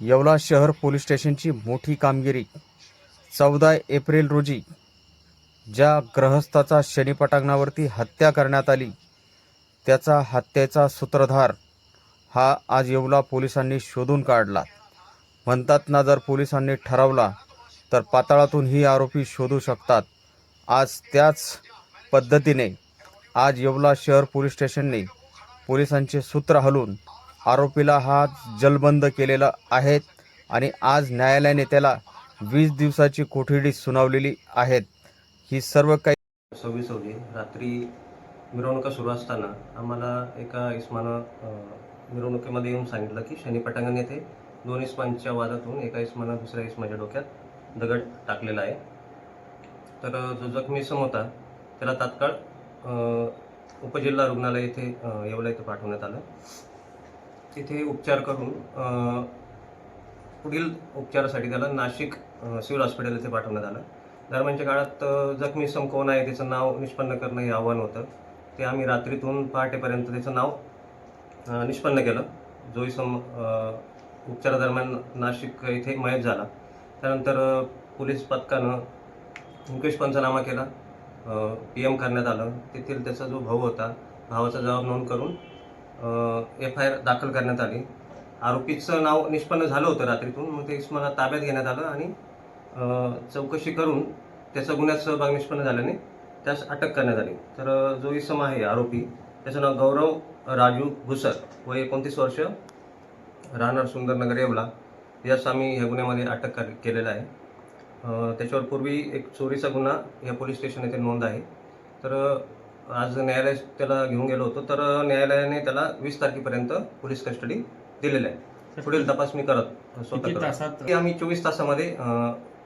येवला शहर पोलीस स्टेशनची मोठी कामगिरी. 14 एप्रिल रोजी ज्या ग्रहस्थाचा शनी पटांगणावरती हत्या करण्यात आली, त्याचा हत्येचा सूत्रधार हा आज येवला पोलिसांनी शोधून काढला. म्हणतात ना, जर पोलिसांनी ठरवला तर पाताळातून ही आरोपी शोधू शकतात. आज त्याच पद्धतीने आज येवला शहर पोलीस स्टेशनने पोलिसांचे सूत्र हलवून आरोपीला हा जलबंद केलेला आहे आणि आज न्यायालयाने त्याला 20 दिवसाची कोठडी सुनावलेली आहेत. ही सर्व काही 26 रोजी रात्री मिरवणुका सुरू असताना आम्हाला एका इस्मानं मिरवणुकीमध्ये येऊन सांगितलं की शनी पटांगण येथे 2 इस्मांच्या वादातून एका इस्मानं दुसऱ्या इस्माच्या डोक्यात दगड टाकलेला आहे. तर जो जखमी इसम होता त्याला तात्काळ उपजिल्हा रुग्णालय येथे येवला येथे पाठवण्यात आलं. तिथे उपचार करून पुढील उपचारासाठी त्याला नाशिक सिव्हिल हॉस्पिटल येथे पाठवण्यात आलं. दरम्यानच्या काळात जखमी इसम कोण आहे त्याचं नाव निष्पन्न करणं हे आव्हान होतं. ते आम्ही रात्रीतून पहाटेपर्यंत त्याचं नाव निष्पन्न केलं. जो इसम उपचारादरम्यान नाशिक येथे मयत झाला. त्यानंतर पोलीस पथकानं मुकेश पंचनामा केला, PM करण्यात आलं. तेथील त्याचा जो भाऊ होता, भावाचा जबाब नोंद करून FIR दाखल करण्यात आली. आरोपीचं नाव निष्पन्न झालं होतं रात्रीतून. मग ते इसमाला ताब्यात घेण्यात आलं आणि चौकशी करून त्याचा गुन्ह्यात सहभाग निष्पन्न झाल्याने त्यास अटक करण्यात आली. तर जो इसम आहे आरोपी, त्याचं नाव गौरव राजू घुसर, वय 29 वर्ष, राहणार सुंदरनगर येवला. यास आम्ही ह्या गुन्ह्यामध्ये अटक केलेला आहे. त्याच्यावर पूर्वी एक चोरीचा गुन्हा या पोलीस स्टेशन येथे नोंद आहे. तर आज न्यायालय त्याला घेऊन गेलो होतो. तर न्यायालयाने त्याला 20 तारखेपर्यंत पोलीस कस्टडी दिलेली आहे. पुढील तपास मी करत स्वतः. आम्ही 24 तासामध्ये